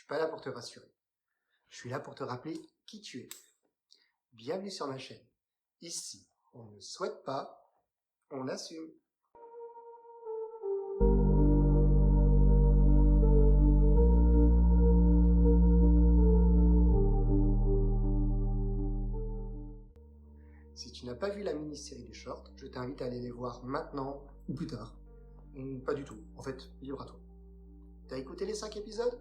suis pas là pour te rassurer. Je suis là pour te rappeler qui tu es. Bienvenue sur ma chaîne. Ici, on ne souhaite pas, on assume. Si tu n'as pas vu la mini-série des shorts, je t'invite à aller les voir maintenant ou plus tard. Pas du tout, en fait, libre à toi. T'as écouté les 5 épisodes ?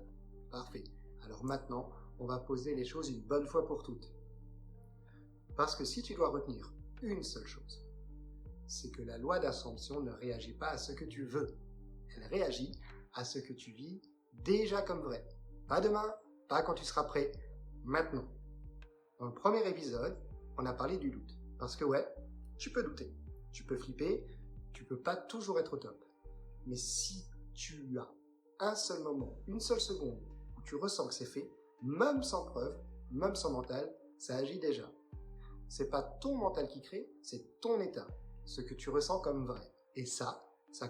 Parfait. Alors maintenant, on va poser les choses une bonne fois pour toutes. Parce que si tu dois retenir une seule chose, c'est que la loi d'Assomption ne réagit pas à ce que tu veux. Elle réagit à ce que tu vis déjà comme vrai. Pas demain, pas quand tu seras prêt, maintenant. Dans le premier épisode, on a parlé du doute. Parce que ouais, tu peux douter, tu peux flipper, tu peux pas toujours être au top. Mais si tu as un seul moment, une seule seconde où tu ressens que c'est fait, même sans preuve, même sans mental, ça agit déjà. C'est pas ton mental qui crée, c'est ton état, ce que tu ressens comme vrai. Et ça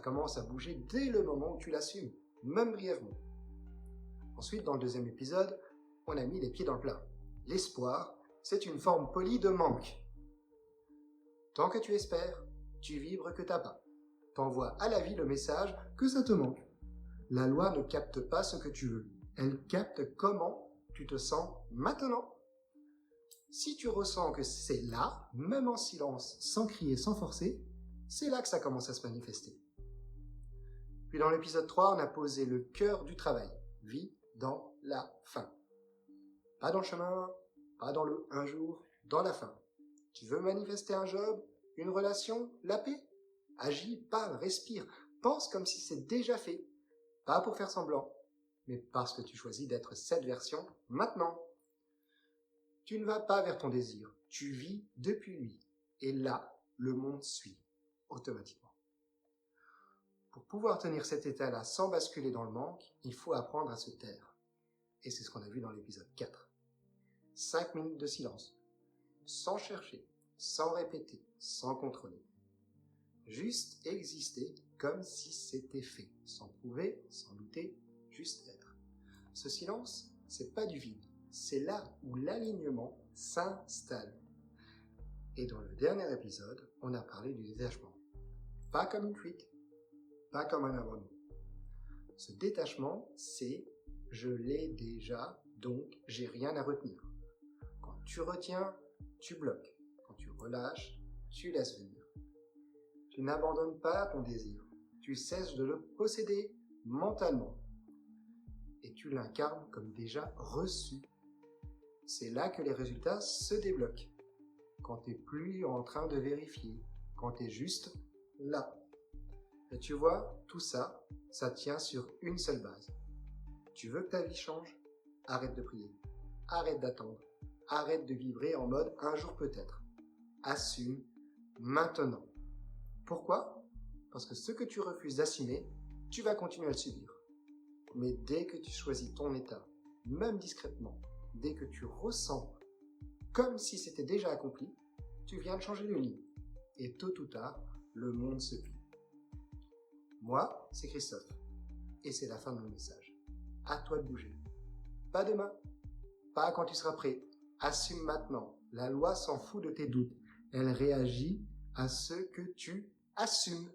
commence à bouger dès le moment où tu l'assumes, même brièvement. Ensuite, dans le deuxième épisode, on a mis les pieds dans le plat. L'espoir, c'est une forme polie de manque. Tant que tu espères, tu vibres que t'as pas. T'envoies à la vie le message que ça te manque. La loi ne capte pas ce que tu veux. Elle capte comment tu te sens maintenant. Si tu ressens que c'est là, même en silence, sans crier, sans forcer, c'est là que ça commence à se manifester. Puis dans l'épisode 3, on a posé le cœur du travail. Vie dans la fin. Pas dans le chemin, pas dans le un jour, dans la fin. Tu veux manifester un job, une relation, la paix ? Agis, parle, respire, pense comme si c'est déjà fait. Pas pour faire semblant, mais parce que tu choisis d'être cette version maintenant. Tu ne vas pas vers ton désir, tu vis depuis lui. Et là, le monde suit, automatiquement. Pour pouvoir tenir cet état-là sans basculer dans le manque, il faut apprendre à se taire. Et c'est ce qu'on a vu dans l'épisode 4. 5 minutes de silence, sans chercher, sans répéter, sans contrôler. Juste exister comme si c'était fait, sans prouver, sans douter, juste être. Ce silence, c'est pas du vide, c'est là où l'alignement s'installe. Et dans le dernier épisode, on a parlé du détachement. Pas comme une fuite, pas comme un abandon. Ce détachement, c'est « je l'ai déjà, donc j'ai rien à retenir ». Quand tu retiens, tu bloques. Quand tu relâches, tu laisses venir. Tu n'abandonnes pas ton désir. Tu cesses de le posséder mentalement. Et tu l'incarnes comme déjà reçu. C'est là que les résultats se débloquent. Quand tu n'es plus en train de vérifier. Quand tu es juste là. Et tu vois, tout ça, ça tient sur une seule base. Tu veux que ta vie change ? Arrête de prier. Arrête d'attendre. Arrête de vibrer en mode un jour peut-être. Assume maintenant. Pourquoi ? Parce que ce que tu refuses d'assumer, tu vas continuer à le subir. Mais dès que tu choisis ton état, même discrètement, dès que tu ressens comme si c'était déjà accompli, tu viens de changer de ligne. Et tôt ou tard, le monde se plie. Moi, c'est Christophe. Et c'est la fin de mon message. À toi de bouger. Pas demain. Pas quand tu seras prêt. Assume maintenant. La loi s'en fout de tes doutes. Elle réagit à ce que tu assumes.